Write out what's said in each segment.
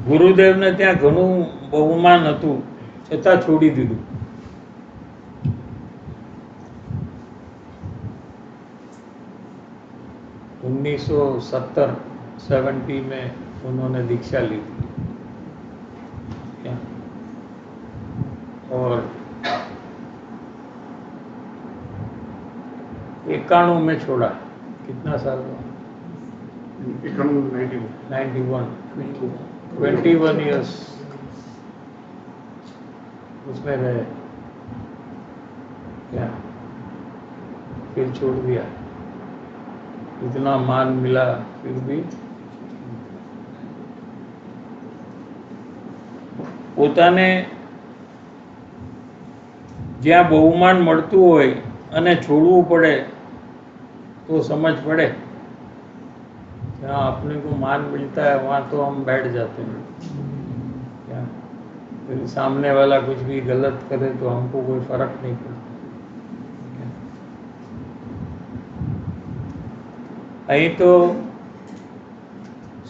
ગુરુદેવને ત્યાં ઘણું બહુમાન હતું, છતાં છોડી દીધું. उन्नीस 70 में उन्होंने दीक्षा ली थी और 91 में छोड़ा. कितना साल हुआ? 91 21 ईयर्स उसमें रहे. क्या फिर छोड़ दिया. इतना मान मिला फिर भी પોતાને જ્યાં બહુમાન મળતું હોય અને છોડવું પડે तो समझ पड़े. जहाँ अपने को मान मिलता है वहाँ तो हम बैठ जाते हैं. क्या फिर सामने वाला कुछ भी गलत करे तो हमको कोई फर्क नहीं पड़ता. અહીં તો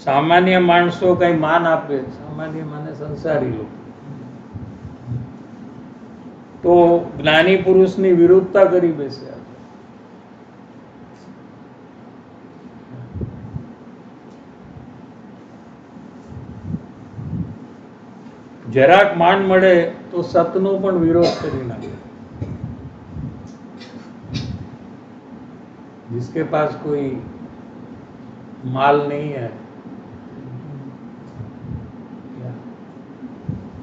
સામાન્ય માણસો કઈ માન આપે, સામાન્ય માને સંસારી લોકો, તો જ્ઞાની પુરુષની વિરુદ્ધતા કરી બેસે. જરાક માન મળે તો સતનો પણ વિરોધ કરી નાખે. जिसके पास कोई माल नहीं है,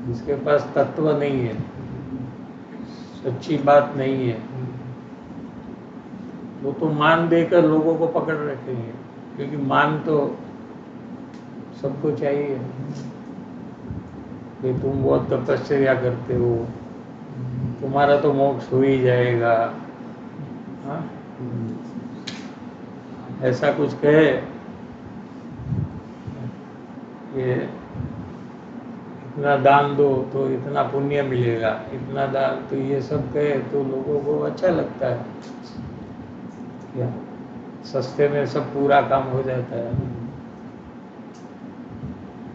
जिसके पास तत्व नहीं है, सच्ची बात नहीं है, वो तो मान देकर लोगों को पकड़ रखेंगे. क्योंकि मान तो सबको चाहिए कि तुम बहुत तपस्या करते हो, तुम्हारा तो मोक्ष हो ही जाएगा. हाँ, ऐसा कुछ कहे कि इतना दान दो तो इतना पुण्य मिलेगा, इतना दान, तो ये सब कहे तो लोगों को अच्छा लगता है. क्या सस्ते में सब पूरा काम हो जाता है.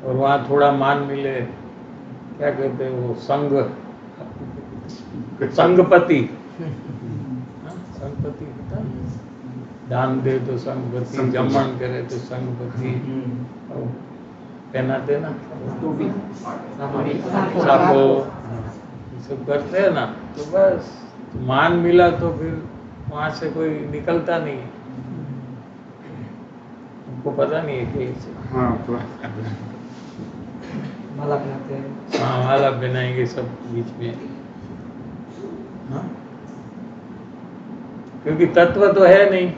और वहाँ थोड़ा मान मिले, क्या कहते हैं वो, संगपति. संगपति होता है. दान दे तो संगपति, जमन करे तो संगपति, पहनाते ना टोपी, साफो, सब करते हैं ना. तो बस मान मिला तो फिर वहाँ से कोई निकलता नहीं है. हमको पता नहीं है कि माला पहनाते हैं. हाँ, माला पहनाएंगे सब बीच में. हाँ, क्योंकि तत्व तो है नहीं,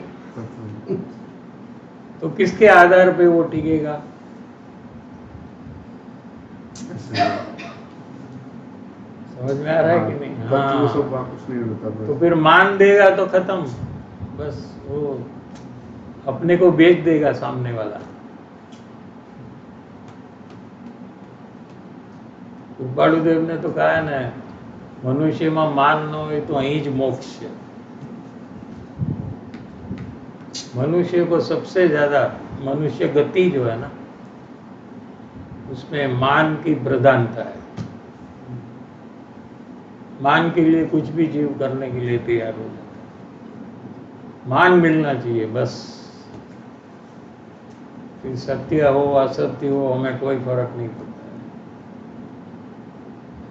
तो किसके आधार पे वो टिकेगा? समझ में आ रहा है कि नहीं? हाँ, तो फिर मान देगा तो खत्म. बस वो अपने को बेच देगा सामने वाला. कृपालुदेव ने तो कहा है ना, मनुष्य में मान न हो तो અહીં જ मोक्ष है. मनुष्य को सबसे ज्यादा मनुष्य गति जो है ना, उसमें मान की प्रधानता है. मान के लिए कुछ भी जीव करने के लिए तैयार हो जाता है. मान मिलना चाहिए बस. फिर सत्य हो असत्य हो हमें कोई फर्क नहीं पड़ता है.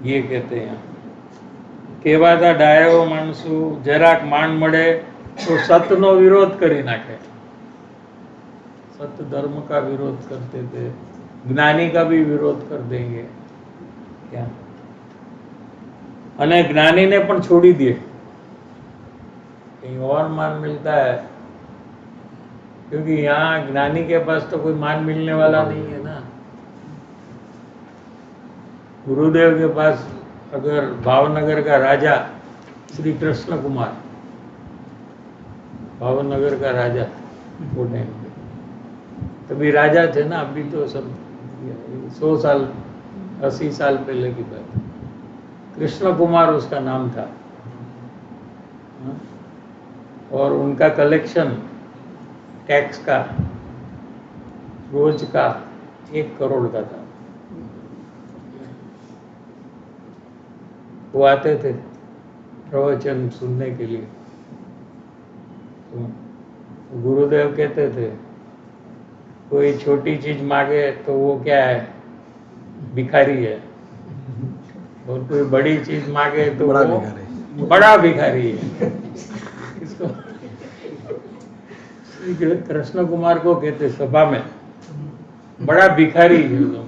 ये कहते हैं કહેવાતા ડાયો માણસો જરાક માન મળે तो सतનો विरोध કરી નાખે. सत्य धर्म का विरोध करते थे, ज्ञानी का भी विरोध कर देंगे. क्या અને જ્ઞાનીને પણ છોડી દે. कहीं और मान मिलता है, क्योंकि यहाँ ज्ञानी के पास तो कोई मान मिलने वाला नहीं है ना. गुरुदेव के पास अगर भावनगर का राजा श्री कृष्ण कुमार, भावनगर का राजा वो टाइम पे, तभी राजा थे ना, अभी तो सब 100 साल 80 साल पहले की बात. कृष्ण कुमार उसका नाम था. और उनका कलेक्शन टैक्स का रोज का 1 करोड़ का था. वो आते थे प्रवचन सुनने के लिए, तो गुरुदेव कहते थे कोई छोटी चीज मांगे तो वो क्या है, भिखारी है, और कोई बड़ी चीज मांगे तो बड़ा वो भिखारी। बड़ा भिखारी है। इसको श्री कृष्ण कुमार को कहते सभा में, बड़ा भिखारी है तुम।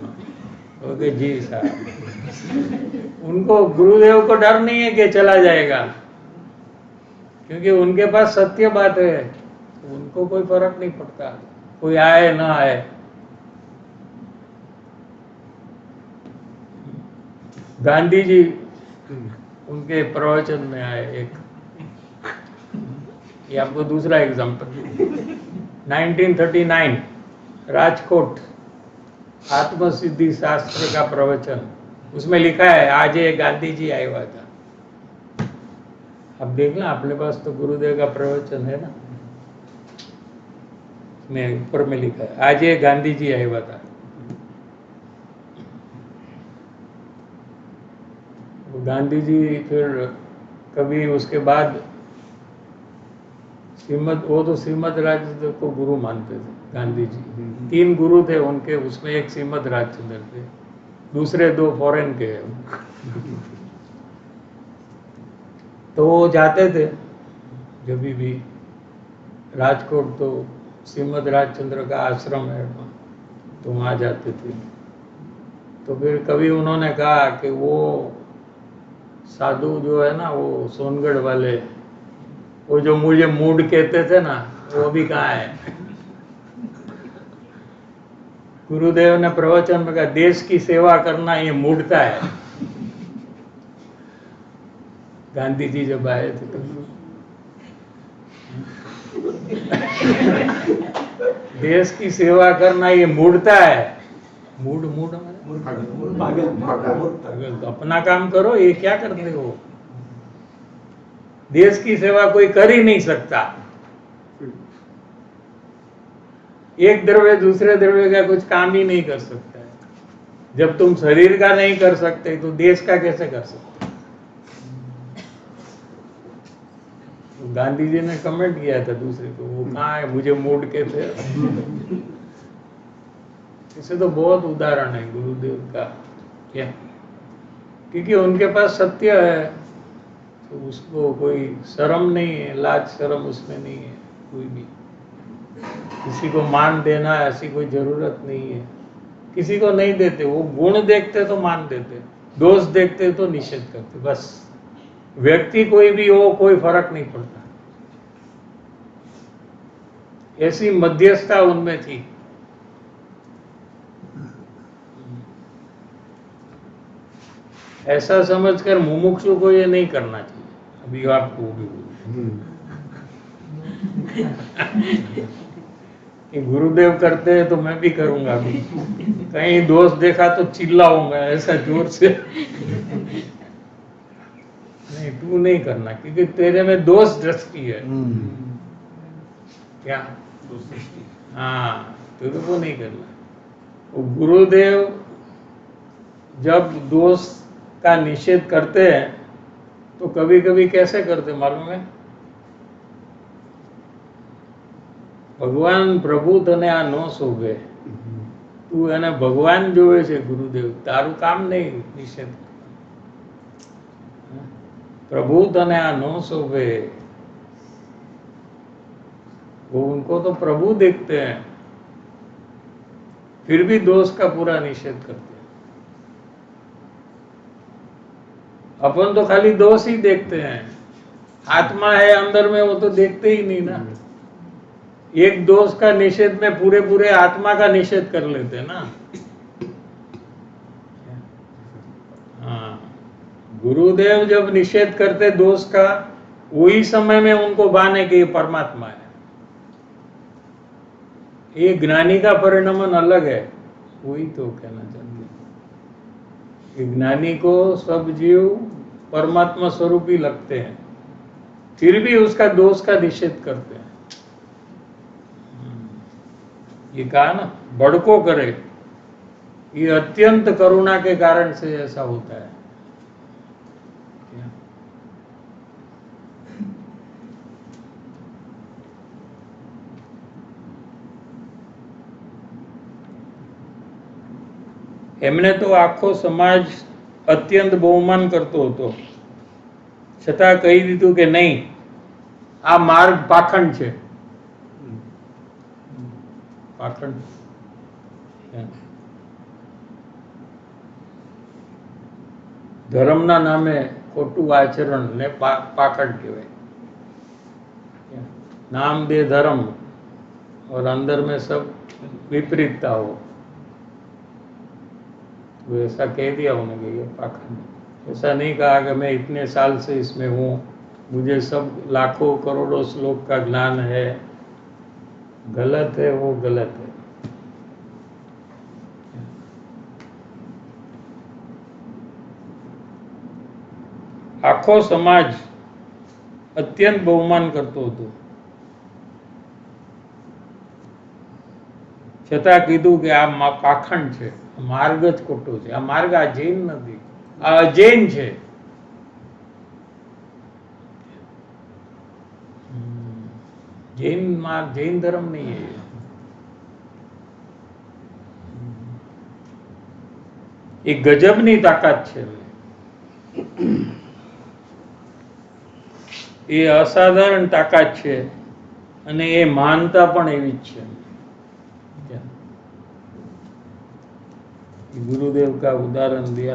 ओके जी साहब। उनको गुरुदेव को डर नहीं है कि चला जाएगा, क्योंकि उनके पास सत्य बात है, उनको कोई फर्क नहीं पड़ता कोई आए ना आए। गांधी जी उनके प्रवचन में आए एक, ये आपको दूसरा एग्जांपल। 1939 राजकोट आत्मसिद्धि शास्त्र का प्रवचन, उसमें लिखा है आज ये गांधी जी आया हुआ था। अब देखना अपने पास तो गुरुदेव का प्रवचन है ना, मैं ऊपर में लिखा है आज ये गांधी जी आया हुआ था। गांधी जी फिर कभी उसके बाद श्रीमद, वो तो श्रीमद राजचंद्र को गुरु मानते थे गांधी जी। 3 गुरु थे उनके, उसमें एक श्रीमद राजचंद्र थे, दूसरे 2 फॉरेन के हैं। तो वो जाते थे जब भी राजकोट, तो श्रीमद राजचंद्र का आश्रम है, तो वहाँ जाते थे। तो फिर कभी उन्होंने कहा कि वो साधु जो है ना, वो सोनगढ़ वाले, वो जो मुझे मूड कहते थे ना, वो अभी कहाँ है। गुरुदेव ने प्रवचन में कहा देश की सेवा करना ये मूढ़ता है। गांधी जी जब आए थे तो देश की सेवा करना ये मूढ़ता है। मूड मूड पागल, तो अपना काम करो, ये क्या करते हो। देश की सेवा कोई कर ही नहीं सकता। एक द्रव्य दूसरे द्रव्य का कुछ काम ही नहीं कर सकता है। जब तुम शरीर का नहीं कर सकते तो देश का कैसे कर सकते। तो गांधी जी ने कमेंट किया था दूसरे को, वो कहाँ है, मुझे मूड के थे। इसे तो बहुत उदाहरण है गुरुदेव का, क्या, क्योंकि उनके पास सत्य है, तो उसको कोई शर्म नहीं है, लाज शर्म उसमें नहीं है कोई भी। किसी को मान देना ऐसी कोई जरूरत नहीं है, किसी को नहीं देते। वो गुण देखते तो मान देते, दोष देखते तो निषेध करते, बस। व्यक्ति कोई भी हो, कोई फर्क नहीं पड़ता। ऐसी मध्यस्थता उनमें थी। ऐसा समझकर मुमुक्षु को ये नहीं करना चाहिए। अभी आपको भी कि गुरुदेव करते हैं तो मैं भी करूंगा। अभी कहीं दोष देखा तो चिल्लाऊंगा ऐसा जोर से। नहीं, तू नहीं करना, क्योंकि तेरे में दोष दृष्टि है। क्या? हाँ, तेरे को नहीं करना। वो गुरुदेव जब दोष का निषेध करते हैं तो कभी कभी कैसे करते मालूम है? भगवान प्रभु तने आ नो शोभे, तू એને ભગવાન જોવે છે ગુરુદેવ, તારું કામ નહીં નિષેધ। प्रभु तने आ नो शोभे, वो उनको तो प्रभु देखते हैं, फिर भी दोष का पूरा निषेध करते हैं। अपन तो खाली दोष ही देखते हैं, आत्मा है अंदर में, वो तो देखते ही नहीं ना। एक दोष का निषेध में पूरे पूरे आत्मा का निषेध कर लेते ना। हाँ, गुरुदेव जब निषेध करते दोष का, वही समय में उनको भाने कि ये परमात्मा है। ये ज्ञानी का परिणमन अलग है, वही तो कहना चाहते हैं। ज्ञानी को सब जीव परमात्मा स्वरूप ही लगते हैं, फिर भी उसका दोष का निषेध करते हैं। ये कहा ना, बड़को करे ये अत्यंत करुणा के कारण से ऐसा होता है। એમને તો આખો સમાજ અત્યંત બહુમાન કરતો હતો, છતાં કહી દીધું કે નહીં, આ માર્ગ પાખંડ છે, પાખંડ। ધર્મના નામે ખોટું આચરણ ને પાખંડ કહેવાય। नाम दे धर्म और अंदर में सब विपरीतता हो, तो ऐसा कह दिया उन्होंने कि ये पाखंड। ऐसा नहीं कहा कि मैं इतने साल से इसमें हूँ, मुझे सब लाखों करोड़ों श्लोक का ज्ञान है। गलत है, वो गलत है। આખો સમાજ અત્યંત બહુમાન કરતો હતો, છતાં કીધું કે આ પાખંડ છે, માર્ગ જ ખોટો છે, આ માર્ગ આ જૈન નથી, આ અજૈન છે। जैन मार्ग, जैन धर्म नहीं है। एक गजबनी ताकत છે, એ અસાધારણ તાકાત છે અને એ માનતા પણ એવી જ છે। गुरुदेव का उदाहरण दिया,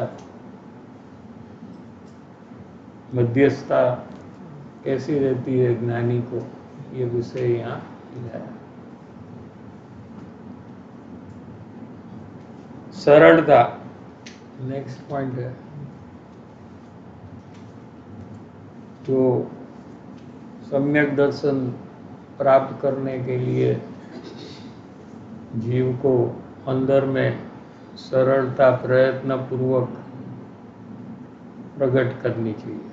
मध्यस्थता कैसी रहती है ज्ञानी को, ये विषय यहाँ दिखाया। सरलता नेक्स्ट पॉइंट है, जो सम्यक दर्शन प्राप्त करने के लिए जीव को अंदर में सरलता प्रयत्न पूर्वक प्रकट करनी चाहिए।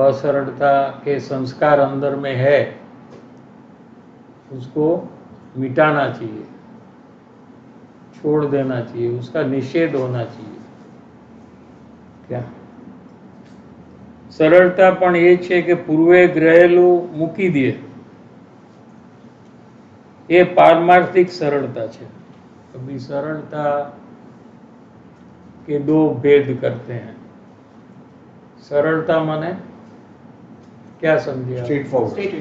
असरलता के संस्कार अंदर में है, उसको मिटाना चाहिए, छोड़ देना चाहिए, उसका निषेध होना चाहिए। क्या सरलता पण ये छे कि पूर्वे ग्रहेलू मूकी दे, ये पारमार्थिक सरलता छे। अभी सरलता के दो भेद करते हैं। सरलता माने क्या समझे? Straight forward.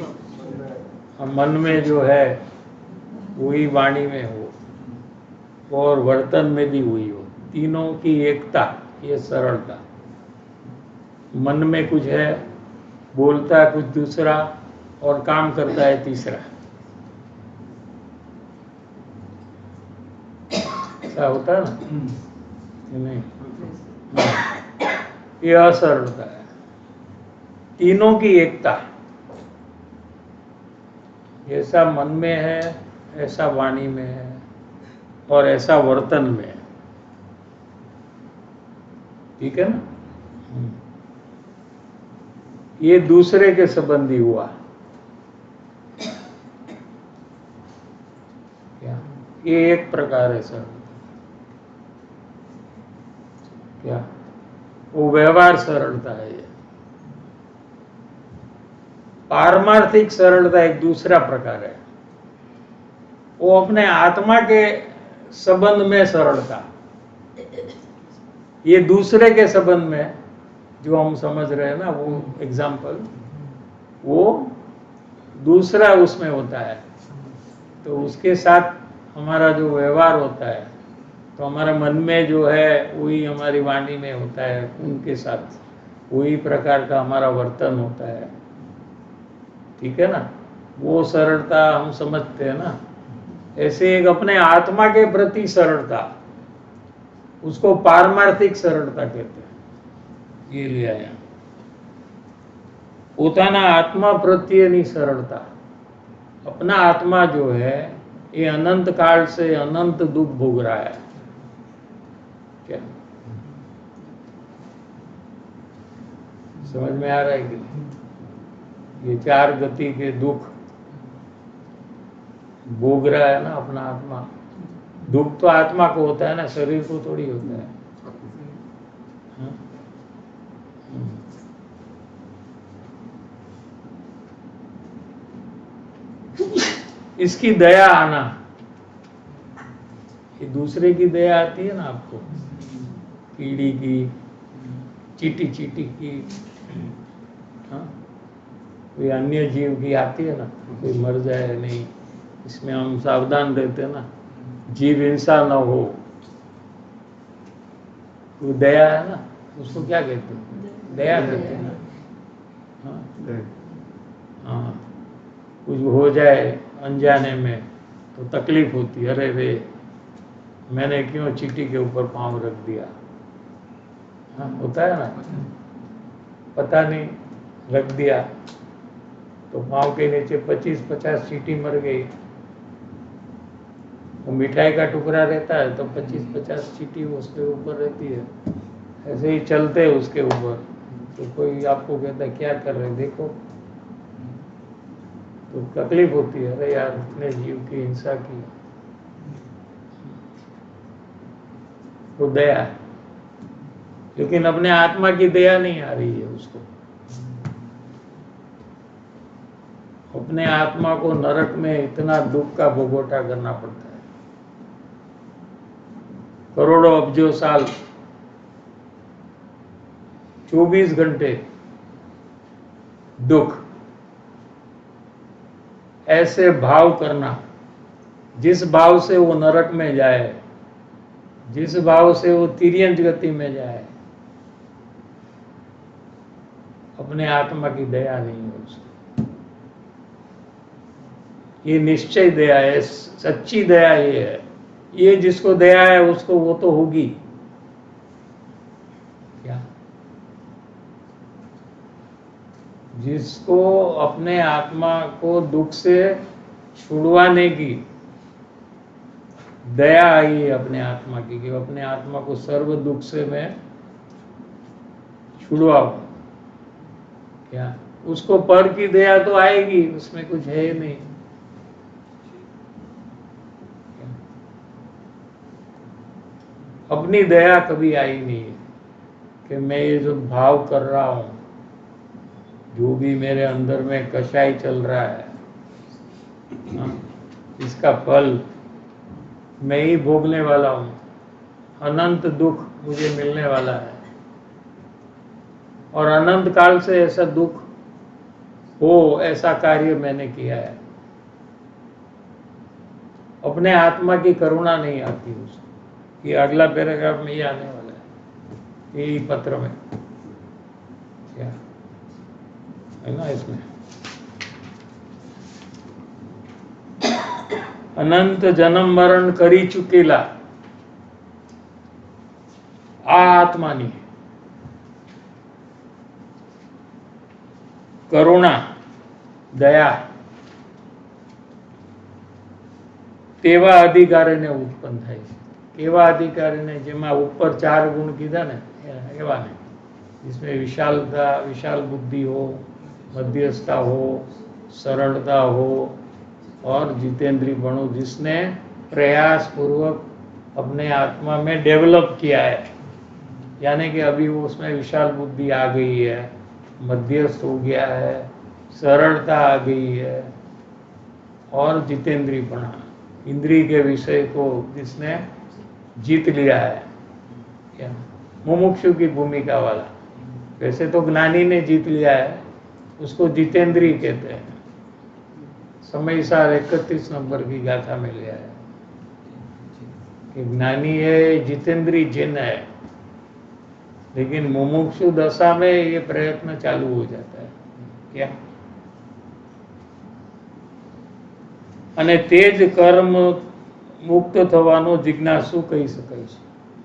मन में जो है वही वाणी में हो और वर्तन में भी हुई हो, तीनों की एकता, ये सरलता। मन में कुछ है, बोलता है कुछ दूसरा और काम करता है तीसरा, ऐसा होता है ना? नहीं, ये असरलता है। तीनों की एकता, जैसा मन में है ऐसा वाणी में है और ऐसा वर्तन में है। ठीक है ना? ये दूसरे के संबंधी हुआ। क्या ये एक प्रकार है सर? क्या वो व्यवहार सरलता है। ये पारमार्थिक सरलता एक दूसरा प्रकार है, वो अपने आत्मा के संबंध में सरलता। ये दूसरे के संबंध में जो हम समझ रहे हैं ना, वो एग्जाम्पल, वो दूसरा उसमें होता है, तो उसके साथ हमारा जो व्यवहार होता है, तो हमारा मन में जो है वही हमारी वाणी में होता है, उनके साथ वही प्रकार का हमारा वर्तन होता है। ठीक है ना? वो सरलता हम समझते हैं ना। ऐसे एक अपने आत्मा के प्रति सरलता, उसको पारमार्थिक सरलता कहते हैं। ये ले आया પોતાના આત્મા પ્રત્યેની સરળતા। अपना आत्मा जो है ये अनंत काल से अनंत दुख भोग रहा है। क्या समझ में आ रहा है कि नहीं? ये चार गति के दुख भोग रहा है ना अपना आत्मा। दुख तो आत्मा को होता है ना, शरीर को थोड़ी होता है। हाँ? इसकी दया आना, ये दूसरे की दया आती है ना आपको, कीड़ी की, चींटी चींटी की, हाँ, कोई अन्य जीव की आती है ना, कोई मर जाए नहीं, इसमें हम सावधान रहते हैं ना, जीव हिंसा न हो, वो दया है ना, उसको क्या कहते हैं, दया कहते हैं ना। हाँ, हाँ, कुछ हो जाए अनजाने में तो तकलीफ होती है, अरे वे मैंने क्यों चींटी के ऊपर पांव रख दिया। हाँ, होता है ना, पता नहीं रख दिया तो पांव के नीचे 25-50 चींटी मर गई। वो मिठाई का टुकड़ा रहता है तो 25-50 चींटी उसके ऊपर रहती है, ऐसे ही चलते उसके ऊपर, तो कोई आपको कहता है क्या कर रहे देखो, तो तकलीफ होती है, अरे यार इतने जीव की हिंसा की। वो दया है, लेकिन अपने आत्मा की दया नहीं आ रही है उसको। अपने आत्मा को नरक में इतना दुख का भोगोटा करना पड़ता है, करोड़ों अब्जों साल, 24 घंटे दुख, ऐसे भाव करना जिस भाव से वो नरक में जाए, जिस भाव से वो तिर्यंच गति में जाए, अपने आत्मा की दया नहीं है उसको। ये निश्चय दया है, सच्ची दया ये है। ये जिसको दया है उसको वो तो होगी क्या, जिसको अपने आत्मा को दुख से छुड़वाने की दया आई है अपने आत्मा की, कि अपने आत्मा को सर्व दुख से मैं छुड़वाऊं क्या, उसको पर की दया तो आएगी, उसमें कुछ है ही नहीं। अपनी दया कभी आई नहीं है कि मैं ये जो भाव कर रहा हूं, जो भी मेरे अंदर में कषाय चल रहा है, हाँ, इसका फल मैं ही भोगने वाला हूं, अनंत दुख मुझे मिलने वाला है, और अनंत काल से ऐसा दुख हो, ऐसा कार्य मैंने किया है। अपने आत्मा की करुणा नहीं आती उसको। ये अगला पैराग्राफ में ये आने वाला है, यही पत्र में क्या है ना, इसमें अनंत जन्म मरण करी चुकेला आ आत्मानी करुणा दया તેવા અધિકારીને ઉત્પન્ન થાય છે। કેવા અધિકારીને, જેમાં ઉપર 4 ગુણ કીધા ને એવા ને, जिसमें विशालता, विशाल बुद्धि हो, मध्यस्थता हो, सरलता हो और जितेंद्रीय बनो, जिसने प्रयास पूर्वक अपने आत्मा में डेवलप किया है, यानी कि अभी वो उसमें विशाल बुद्धि आ गई है, मध्यस्थ हो गया है, सरलता आ गई है, और जितेंद्रीय बना, इंद्रिय के विषय को जिसने जीत लिया है, क्या मुमुक्षु की भूमिका वाला। वैसे तो ज्ञानी ने जीत लिया है, उसको जितेंद्रीय कहते हैं। समय सार 31 नंबर की गाथा में लिया है कि ज्ञानी है, जितेंद्रीय जिन है, लेकिन मुमुक्षु दशा में ये प्रयत्न चालू हो जाता है क्या, અને તે જ કર્મ મુક્ત થવાનો जिज्ञासु કહી શકાય છે।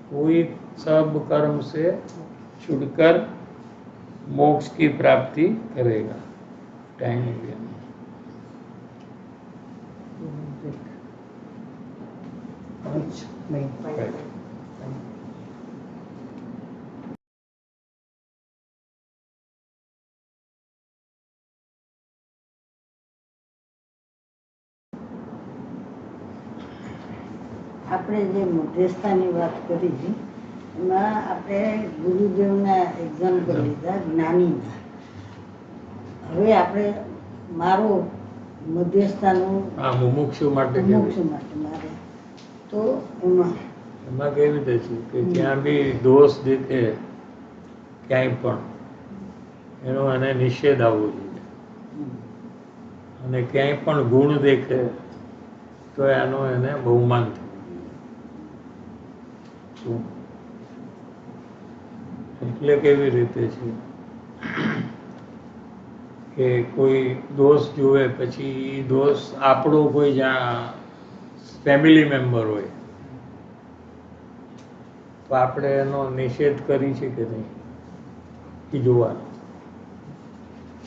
कोई सब कर्म से छुड़कर मोक्ष की प्राप्ति करेगा। टाइम हो गया। नहीं આપણે આપણે જે મધ્યસ્થતાની વાત કરી એમાં આપણે ગુરુદેવના એક્ઝામ્પલ લીધા જ્ઞાનીના. હવે આપણે મારો મધ્યસ્થતાનું આ મુમુક્ષુ માટે મોક્ષ માટે મારે તો એમાં કેવી રીતે છે કે જ્યાં બી દોષ દેખે ક્યાંય પણ એનો એને નિષેધ આવવો જોઈએ, અને ક્યાંય પણ ગુણ દેખે તો એનો એને બહુમાન થવું. એટલે કેવી રીતે છે કે કોઈ દોષ જુએ પછી ઈ દોષ આપણો કોઈ જ્યાં ફેમિલી મેમ્બર હોય તો આપણે એનો નિષેધ કરી છે કે નહીં એ જોવાનું.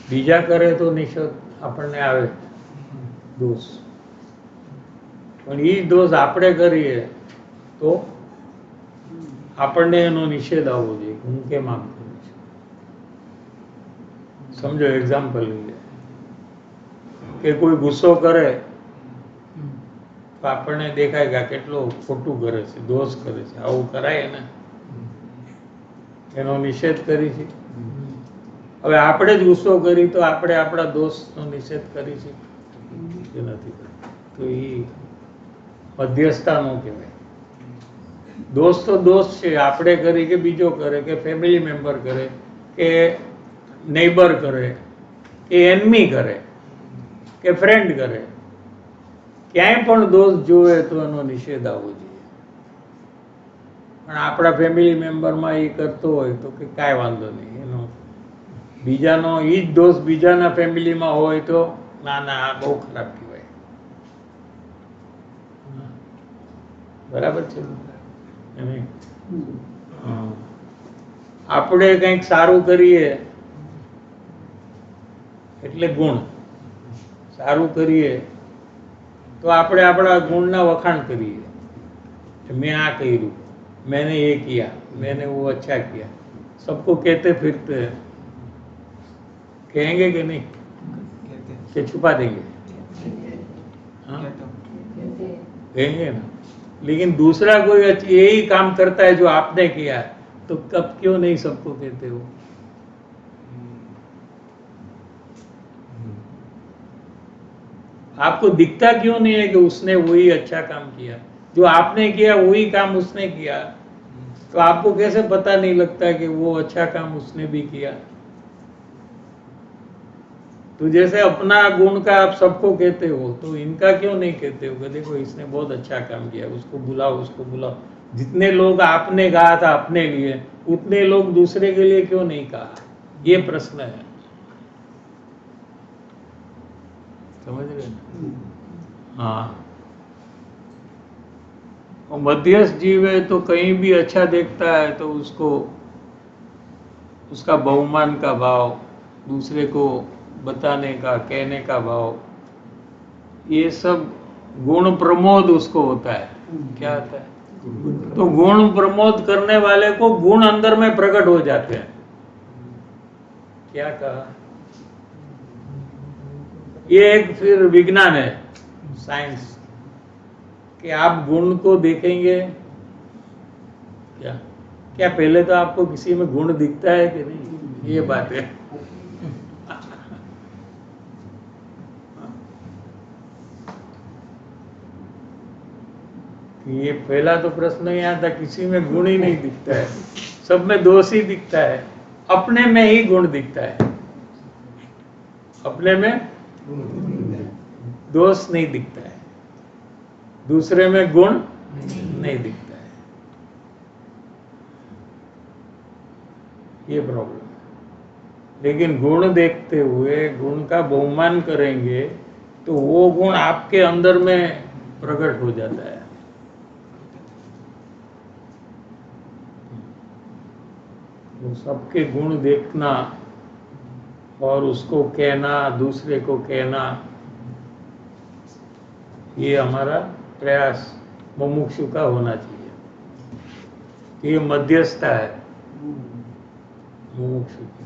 બીજા કરે તો નિષેધ આપણને આવે દોષ, પણ એ દોષ આપણે કરીએ તો આપણને એનો નિષેધ આવવો જોઈએ. હું કેમ આમ કરું છું? સમજો, એક્ઝામ્પલ લઈએ કે કોઈ ગુસ્સો કરે તો આપણને દેખાય કે આ કેટલો ખોટું કરે છે, દોષ કરે છે, આવું કરાય ને, એનો નિષેધ કરી છે. હવે આપણે જ ગુસ્સો કરી તો આપણે આપણા દોષનો નિષેધ કરી છે કે નથી કરી? તો એ મધ્યસ્થતા નો કહેવાય. દોષ તો દોષ છે, આપણે કરી કે બીજો કરે કે ફેમિલી મેમ્બર કરે કે નેબર કરે કે એનમી કરે કે ફ્રેન્ડ કરે, ક્યાંય પણ દોષ જોવે તો એનો નિષેધ આવવો જોઈએ. પણ આપણા ફેમિલી મેમ્બરમાં એ કરતો હોય તો કે કાંઈ વાંધો નહીં, એનો બીજાનો એ જ દોષ બીજાના ફેમિલીમાં હોય તો ના ના આ બહુ ખરાબ કહેવાય. બરાબર છે? આપણે કંઈક સારું કરીએ એટલે ગુણ, સારું કરીએ તો આપણે આપણા ગુણના વખાણ કરીએ. मैं आ કર્યું, मैंने ये किया, मैंने वो अच्छा किया, सबको कहते फिरते हैं. कहेंगे कि नहीं? कि छुपा देंगे? हाँ, कहेंगे ना. लेकिन दूसरा कोई यही काम करता है जो आपने किया, तो कब क्यों नहीं सबको कहते हो? आपको दिखता क्यों नहीं है कि उसने वही अच्छा काम किया, जो आपने किया वही काम उसने किया? तो आपको कैसे पता नहीं लगता कि वो अच्छा काम उसने भी किया? तो जैसे अपना गुण का आप सबको कहते हो, तो इनका क्यों नहीं कहते हो कि देखो इसने बहुत अच्छा काम किया, उसको बुलाओ, उसको बुलाओ. जितने लोग आपने कहा था अपने लिए, उतने लोग दूसरे के लिए क्यों नहीं कहा? ये प्रश्न है. समझ रहे? हाँ. और मध्यस्थ जीव है तो कहीं भी अच्छा देखता है तो उसको उसका बहुमान का भाव, दूसरे को बताने का, कहने का भाव, ये सब गुण प्रमोद उसको होता है. क्या होता है? तो गुण प्रमोद करने वाले को गुण अंदर में प्रकट हो जाते हैं. क्या कहा? ये एक फिर विज्ञान है, साइंस, कि आप गुण को देखेंगे. क्या क्या पहले तो आपको किसी में गुण दिखता है कि नहीं? ये बात है. ये पहला तो प्रश्न यहाँ था, किसी में गुण ही नहीं दिखता है, सब में दोष ही दिखता है. अपने में ही गुण दिखता है, अपने में दोष नहीं दिखता है, दूसरे में गुण नहीं दिखता है. ये प्रॉब्लम है. लेकिन गुण देखते हुए गुण का बहुमान करेंगे तो वो गुण आपके अंदर में प्रकट हो जाता है. तो सबके गुण देखना और उसको कहना, दूसरे को कहना, ये हमारा प्रयास मुमुक्षु का होना चाहिए. ये मध्यस्थता है मुमुक्षु की.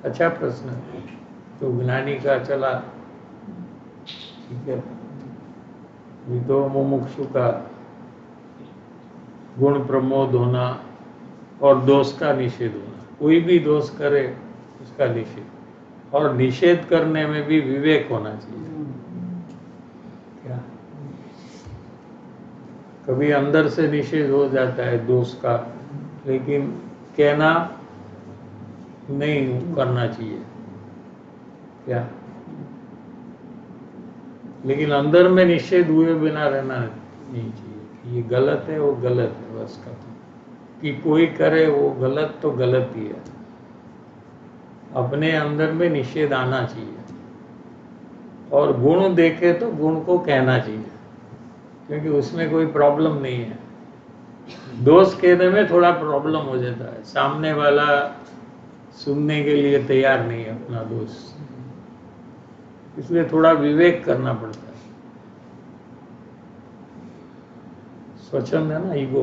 अच्छा प्रश्न है. तो ज्ञानी का चला, ठीक है, अभी तो मुमुक्षु का गुण प्रमोद होना और दोष का निषेध होना। कोई भी दोष करे उसका निषेध, और निषेध करने में भी विवेक होना चाहिए। क्या कभी अंदर से निषेध हो जाता है दोष का, लेकिन कहना नहीं करना चाहिए। क्या लेकिन अंदर में निषेध हुए बिना रहना नहीं चाहिए। ये गलत है, वो गलत है, बस खत्म। कि कोई करे वो गलत तो गलत ही है। अपने अंदर में निषेध आना चाहिए, और गुण देखे तो गुण को कहना चाहिए, क्योंकि उसमें कोई प्रॉब्लम नहीं है। दोष कहने में थोड़ा प्रॉब्लम हो जाता है, सामने वाला सुनने के लिए तैयार नहीं है अपना दोष, इसलिए थोड़ा विवेक करना पड़ता है। स्वच्छंद है ना ईगो।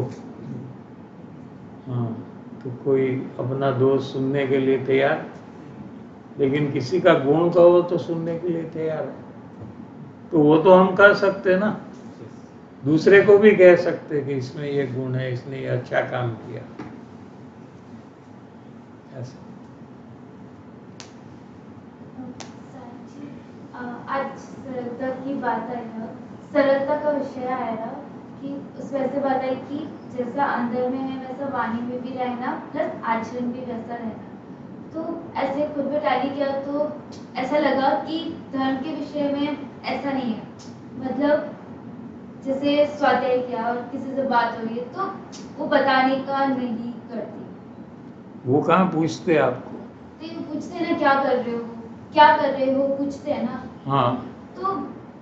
हाँ, तो कोई अपना दोष सुनने के लिए तैयार, लेकिन किसी का गुण कहो तो सुनने के लिए तैयार है, तो वो तो हम कर सकते ना, दूसरे को भी कह सकते कि इसमें ये गुण है, इसने ये अच्छा काम किया। ऐसा आज सरलता की बात आई है, सरलता का विषय आया कि उसमें ऐसे बात आई कि जैसा अंदर में है वैसा वाणी में भी रहना, प्लस आचरण भी वैसा रहना। तो ऐसे खुद में टैली किया तो ऐसा लगा कि धर्म के विषय में ऐसा नहीं है। मतलब जैसे स्वाध्याय किया और किसी से बात हो रही है तो वो बताने का नहीं करती। वो कहाँ पूछते आपको? तो ये पूछते हैं ना, क्या कर रहे हो, क्या कर रहे हो, पूछते हैं ना। हाँ, तो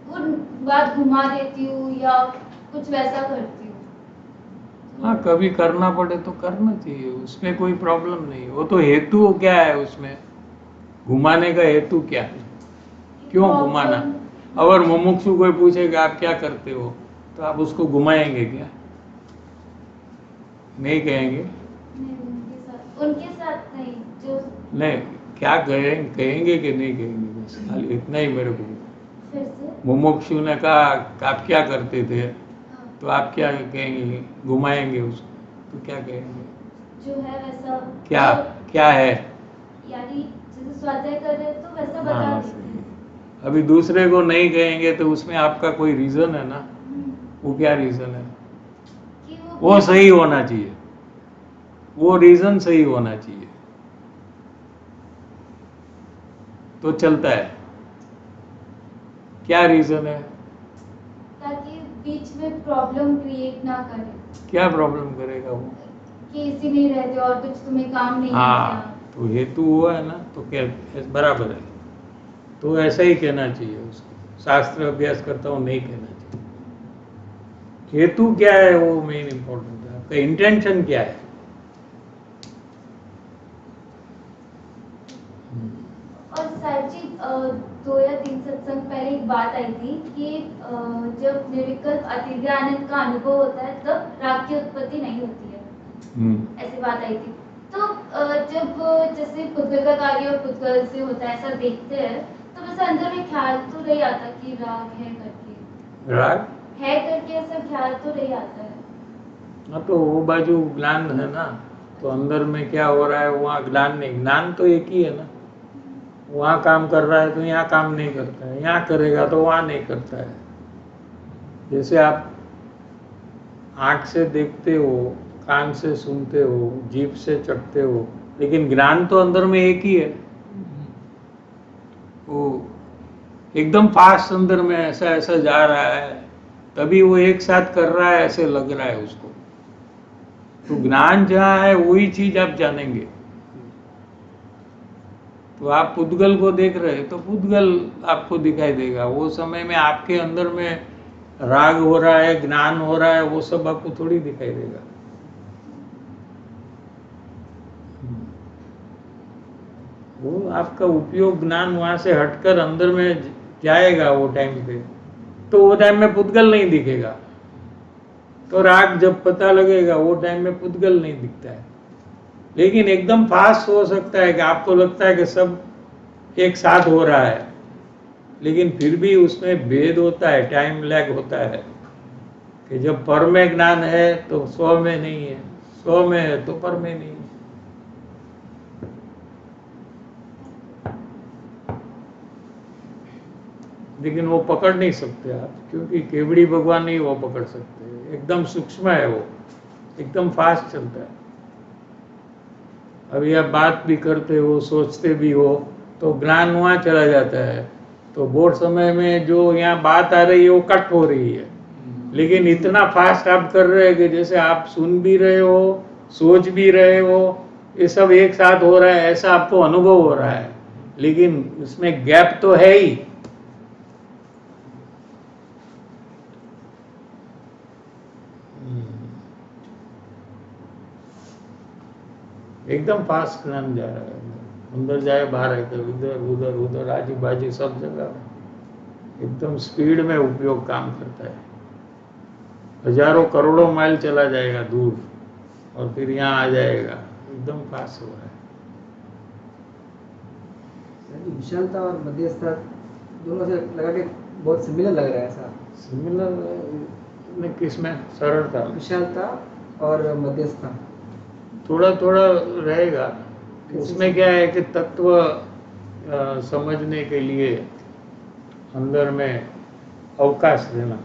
वो बात घुमा देती हूँ या कुछ वैसा करती हूँ। हाँ, कभी करना पड़े तो करना चाहिए, उसमें कोई प्रॉब्लम नहीं। वो तो हेतु क्या है उसमें, घुमाने का हेतु क्या है, क्यों घुमाना? अगर मुमुक्षु कोई पूछेगा आप क्या करते हो, तो आप उसको घुमाएंगे क्या? नहीं कहेंगे? नहीं, उनके साथ नहीं, जो नहीं, क्या कहेंगे कि नहीं कहेंगे, बस खाली इतना ही मेरे को। फिर से मुमुक्षु ने कहा आप क्या करते थे, हाँ, तो आप क्या कहेंगे? घुमाएंगे उसको, तो क्या कहेंगे? जो है वैसा। क्या क्या है? यानी जैसे स्वाध्याय कर रहे हैं तो वैसा बता हाँ, देते सही हैं। है। अभी दूसरे को नहीं कहेंगे तो उसमें आपका कोई रीजन है ना, वो क्या रीजन है? कि वो सही होना चाहिए, वो रीजन सही होना चाहिए, तो चलता है। क्या रीजन है? ताकि बीच में प्रॉब्लम क्रिएट ना करे क्या प्रॉब्लम करेगा वो? कि इसी नहीं रहते और कुछ तुम्हें काम नहीं है हाँ, क्या। तो हेतु हुआ है ना, तो क्या बराबर है, तो ऐसा ही कहना चाहिए उसको। शास्त्र अभ्यास करता हूँ नहीं कहना चाहिए। हेतु क्या है वो मेन इंपॉर्टेंट है, आपका इंटेंशन क्या है। और साची 2 या 3 सत्संग पहले एक बात आई थी कि जब निर्विकल्प अतिज्ञानंद का अनुभव होता है तब राग की उत्पत्ति नहीं होती है, ऐसी बात आई थी। तो जब जैसे पुद्गल का कार्य और पुद्गल से होता है ऐसा देखते हैं, तो वैसे अंदर में ख्याल तो नहीं आता कि राग है करके, राग है करके ऐसा ख्याल तो नहीं आता है। हाँ, तो वो बाजू ज्ञान है ना, तो अंदर में क्या हो रहा है वहाँ ज्ञान नहीं, ज्ञान तो एक ही है ना। वहाँ काम कर रहा है तो यहाँ काम नहीं करता है, यहाँ करेगा तो वहाँ नहीं करता है। जैसे आप आँख से देखते हो, कान से सुनते हो, जीभ से चखते हो, लेकिन ज्ञान तो अंदर में एक ही है। वो एकदम फास्ट अंदर में ऐसा ऐसा जा रहा है, तभी वो एक साथ कर रहा है ऐसे लग रहा है उसको। तो ज्ञान जहाँ है वही चीज आप जानेंगे। तो आप पुद्गल को देख रहे हैं तो पुद्गल आपको दिखाई देगा। वो समय में आपके अंदर में राग हो रहा है, ज्ञान हो रहा है, वो सब आपको थोड़ी दिखाई देगा। वो आपका उपयोग ज्ञान वहां से हटकर अंदर में जाएगा वो टाइम पे, तो वो टाइम में पुद्गल नहीं दिखेगा। तो राग जब पता लगेगा वो टाइम में पुद्गल नहीं दिखता है। लेकिन एकदम फास्ट हो सकता है कि आपको लगता है कि सब एक साथ हो रहा है, लेकिन फिर भी उसमें भेद होता है, टाइम लैग होता है। कि जब पर में ज्ञान है तो स्व में नहीं है, स्व में है तो पर में नहीं है। लेकिन वो पकड़ नहीं सकते आप, क्योंकि केवड़ी भगवान नहीं वो पकड़ सकते, एकदम सूक्ष्म है वो, एकदम फास्ट चलता है। अभी आप बात भी करते हो, सोचते भी हो, तो ज्ञान वहाँ चला जाता है, तो बोर्ड समय में जो यहाँ बात आ रही है वो कट हो रही है, लेकिन इतना फास्ट आप कर रहे हैं कि जैसे आप सुन भी रहे हो, सोच भी रहे हो, ये सब एक साथ हो रहा है, ऐसा आपको अनुभव हो रहा है, लेकिन उसमें गैप तो है ही। एकदम फास्ट ज्ञान जा रहा है, अंदर जाए बाहर है, तो इधर उधर उधर आजू बाजू सब जगह एकदम स्पीड में उपयोग काम करता है। हजारों करोड़ों माइल चला जाएगा दूर और फिर यहाँ आ जाएगा, एकदम फास्ट हो रहा है। विशालता और मध्यस्थता दोनों से लगा के बहुत सिमिलर लग रहा है ऐसा। सिमिलर किसमें? सरलता, विशालता और मध्यस्थता थोड़ा थोड़ा रहेगा। उसमें क्या है कि तत्व समझने के लिए अंदर में अवकाश देना,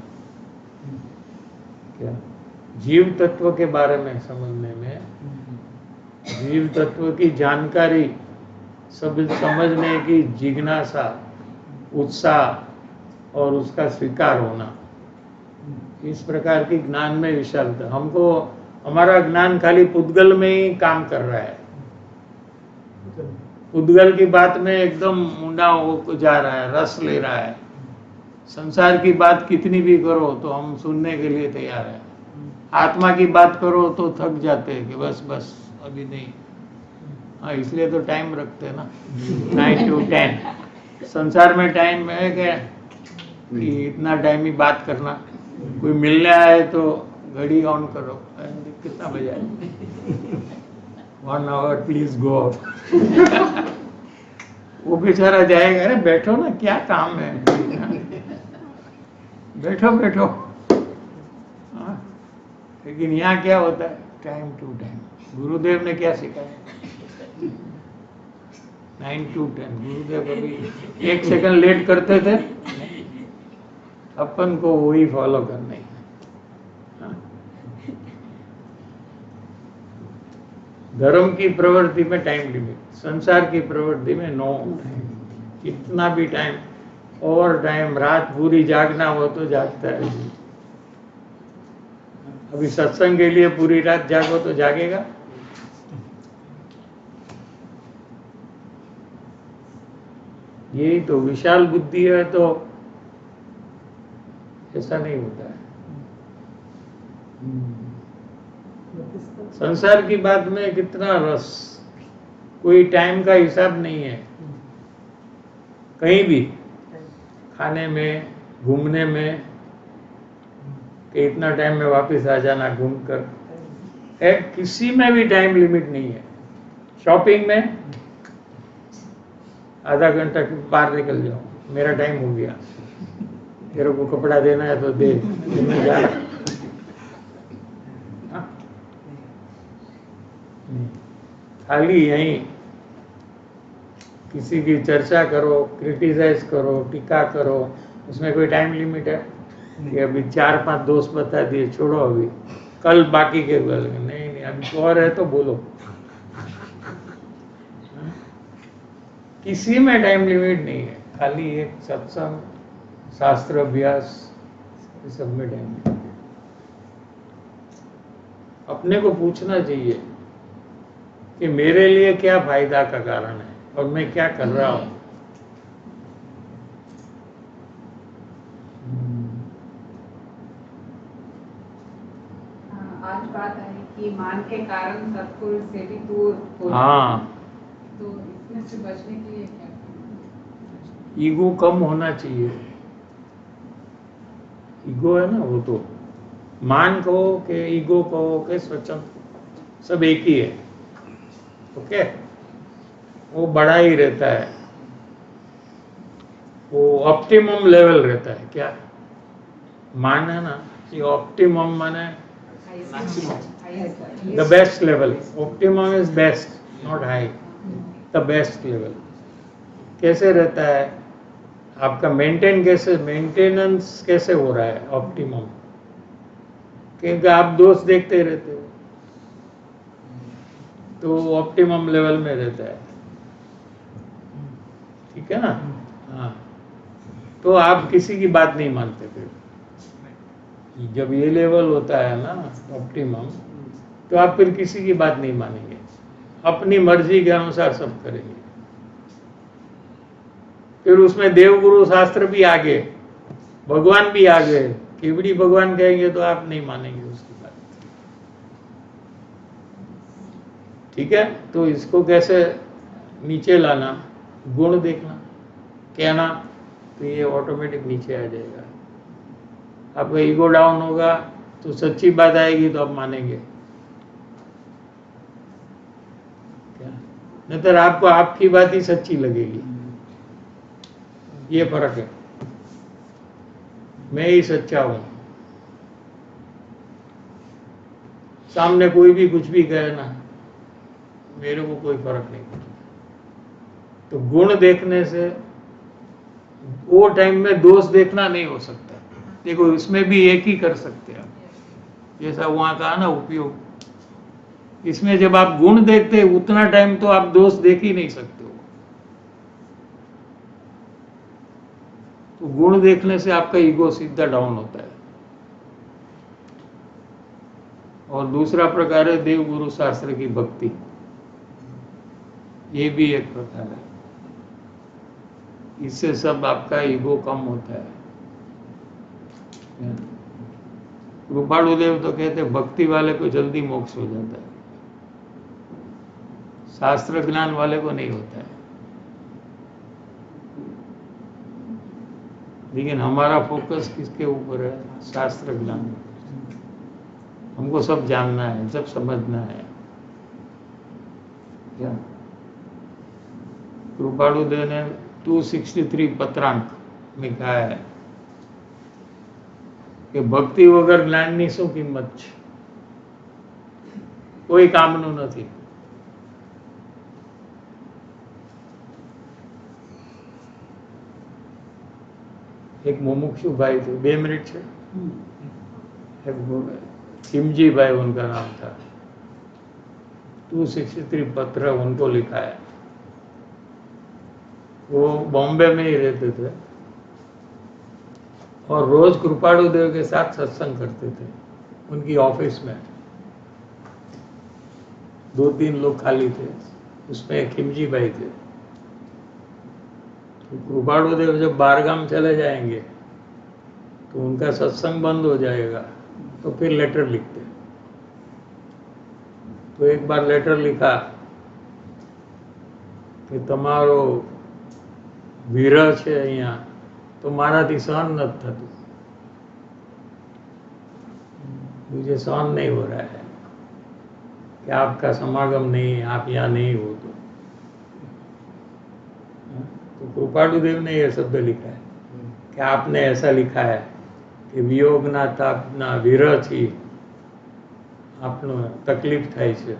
क्या जीव तत्व के बारे में समझने में, जीव तत्व की जानकारी सब समझने की जिज्ञासा, उत्साह और उसका स्वीकार होना, इस प्रकार की ज्ञान में विशालता। हमको हमारा ज्ञान खाली पुद्गल में ही काम कर रहा है, पुद्गल की बात में एकदम मुंडा हो जा रहा है, रस ले रहा है। संसार की बात कितनी भी करो तो हम सुनने के लिए तैयार है, आत्मा की बात करो तो थक जाते हैं कि बस बस अभी नहीं। हाँ, इसलिए तो टाइम रखते हैं ना, 9 to 10। संसार में टाइम है क्या कि इतना टाइम ही बात करना, कोई मिलने आए तो घड़ी ऑन करो, कितना बजा है, 1 hour प्लीज गो आउट। वो बेचारा जाएगा, अरे बैठो ना, क्या काम है, बैठो बैठो। हाँ, लेकिन यहाँ क्या होता है, टाइम टू टाइम। गुरुदेव ने क्या सिखाया, 9 to 10। गुरुदेव कभी 1 सेकंड लेट करते थे, अपन को वही फॉलो करना है। हाँ। धर्म की प्रवृत्ति में टाइम लिमिट, संसार की प्रवृत्ति में नो टाइम। कितना भी टाइम, ओवर टाइम, रात पूरी जागना हो तो जागता है। अभी सत्संग के लिए पूरी रात जागो तो जागेगा। यही तो विशाल बुद्धि है, तो ऐसा नहीं होता है। संसार की बात में कितना रस, कोई टाइम का हिसाब नहीं है, कहीं भी खाने में, घूमने में, कि इतना टाइम में वापस आ जाना घूम कर, किसी में भी टाइम लिमिट नहीं है। शॉपिंग में आधा घंटा बाहर निकल जाओ, मेरा टाइम हो गया, तेरे को कपड़ा देना है तो दे, मैं जा रहा। खाली यहीं किसी की चर्चा करो, क्रिटिसाइज करो, टीका करो, उसमें कोई टाइम लिमिट है कि अभी 4-5 दोस्त बता दिए, छोड़ो अभी, कल बाकी के बोल, नहीं नहीं अभी और है तो बोलो। किसी में टाइम लिमिट नहीं है, खाली एक सत्संग, शास्त्र अभ्यास, इस सब में टाइम लिमिट। अपने को पूछना चाहिए कि मेरे लिए क्या फायदा का कारण है और मैं क्या कर रहा हूं। आज बात आई कि मान के कारण सत्पुरुष से भी दूर हो हाँ, तो इसमें से बचने के लिए क्या करना? ईगो कम होना चाहिए। ईगो है ना, वो तो मान कहो कि ईगो कहो कि स्वतंत्र, सब एक ही है। ओके, वो बड़ा ही रहता है, वो ऑप्टिमम लेवल रहता है। क्या मान है ना, कि ऑप्टिमम माने Maximum. The best level. Optimum is best, not high. The best level कैसे रहता है आपका? मेंटेनेंस कैसे हो रहा है ऑप्टिमम? क्योंकि आप दोस्त देखते रहते हो तो ऑप्टिमम लेवल में रहता है. ठीक है ना? हाँ. तो आप किसी की बात नहीं मानते फिर. जब ये लेवल होता है ना ऑप्टिमम, तो आप फिर किसी की बात नहीं मानेंगे, अपनी मर्जी के अनुसार सब करेंगे. फिर उसमें देवगुरु शास्त्र भी आ गए, भगवान भी आ गए. केवड़ी भगवान कहेंगे तो आप नहीं मानेंगे उसकी बात. ठीक है? तो इसको कैसे नीचे लाना? गुण देखना, कहना, तो ये ऑटोमेटिक नीचे आ जाएगा. आपका ईगो डाउन होगा तो सच्ची बात आएगी तो आप मानेंगे. क्या? नहीं तो आपको आपकी बात ही सच्ची लगेगी. ये फर्क है. मैं ही सच्चा हूं, सामने कोई भी कुछ भी कहे ना, मेरे को कोई फर्क नहीं पड़ता. तो गुण देखने से वो टाइम में दोष देखना नहीं हो सकता. देखो इसमें भी एक ही कर सकते हैं आप, जैसा वहां कहा ना उपयोग. इसमें जब आप गुण देखते हैं उतना टाइम तो आप दोष देख ही नहीं सकते हो. तो गुण देखने से आपका ईगो सीधा डाउन होता है. और दूसरा प्रकार है देव गुरु शास्त्र की भक्ति. ये भी एक प्रकार है. इससे सब आपका ईगो कम होता है. कृपालुदेव तो कहते हैं भक्ति वाले को जल्दी मोक्ष हो जाता है, शास्त्र ज्ञान वाले को नहीं होता है. लेकिन हमारा फोकस किसके ऊपर है? शास्त्र ज्ञान. हमको सब जानना है, सब समझना है. क्या कृपालुदेव ने 263 पत्रांक में कहा है કે ભક્તિ વગર જ્ઞાનની શું કિંમત છે? કોઈ કામનું નથી. એક મુમુક્ષુ ભાઈ थे, 2 मिनट છે. खिमजी भाई उनका नाम था. 263 पत्र उनको लिखा है. वो बॉम्बे में ही रहते थे और रोज कृपालु देव के साथ सत्संग करते थे उनकी ऑफिस में. 2-3 लोग खाली थे, उसमें खिमजी भाई थे. तो कृपालु देव जब बारगाम चले जाएंगे तो उनका सत्संग बंद हो जाएगा, तो फिर लेटर लिखते. तो एक बार लेटर लिखा कि તમારો વિરહ છે અહીંયા तो माराથી सहन न थતું. मुझे सहन नहीं हो रहा है कि आपका समागम नहीं, आप यहाँ नहीं हो. तो कृपालुदेव ने यह शब्द लिखा है कि आपने ऐसा लिखा है कि वियोगना तापना विरहથી आपनो तकलीफ થાય છે.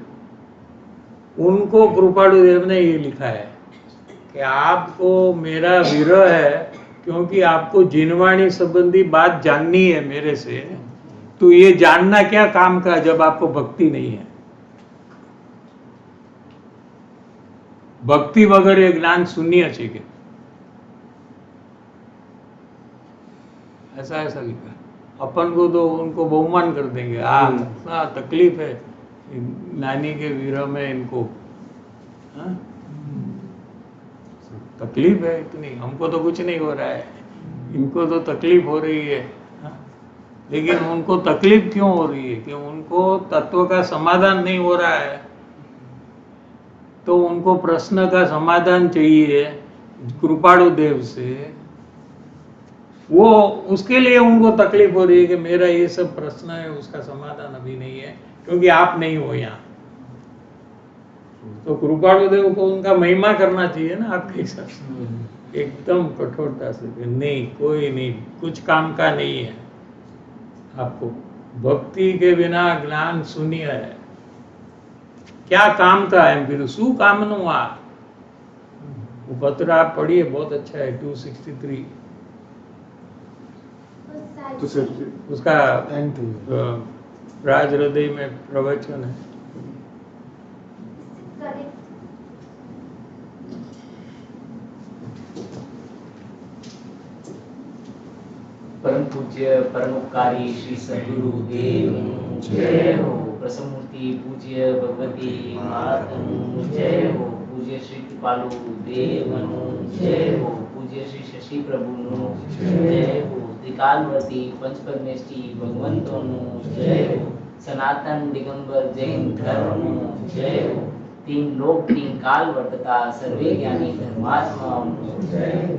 उनको कृपालुदेव ने ये लिखा है कि आपको मेरा विरह है क्योंकि आपको जिनवाणी संबंधी बात जाननी है मेरे से. तो ये जानना क्या काम का जब आपको भक्ति नहीं है? भक्ति वगैरह ये ज्ञान शून्य है. कि ऐसा लिखा. अपन को तो उनको बहुमान कर देंगे. हाँ तकलीफ है नानी के विरह में इनको. हाँ? तकलीफ है इतनी, हमको तो कुछ नहीं हो रहा है, इनको तो तकलीफ हो रही है. लेकिन उनको तकलीफ क्यों हो रही है? कि उनको तत्व का समाधान नहीं हो रहा है. तो उनको प्रश्न का समाधान चाहिए कृपालु देव से. वो उसके लिए उनको तकलीफ हो रही है कि मेरा ये सब प्रश्न है, उसका समाधान अभी नहीं है क्योंकि आप नहीं हो यहाँ. तो कृपालु देव को उनका महिमा करना चाहिए ना आपके हिसाब से, एकदम कठोरता से कि नहीं, कोई नहीं, कुछ काम का नहीं है, आपको भक्ति के बिना ज्ञान शून्य है। क्या काम था एम पीरू शू काम नु आ वो पत्र आप पढ़िए बहुत अच्छा है 263 तो सर उसका एंड थी राज हृदय में प्रवचन है। परम पूज्य परोपकारी श्री सद्गुरु देव जय हो। प्रसमूर्ति पूज्य भगवती मातनु जय हो। पूज्य श्री कृपालु देवनु जय हो। पूज्य श्री शशि प्रभुनु जय हो। त्रिकालवर्ती पंचपद्मेष्टि भगवंतोनु जय हो। सनातन दिगंबर जैन धर्मनु जय हो। तीन लोक तीन काल वर्तता सर्वे ज्ञानी धर्मात्मा जय हो।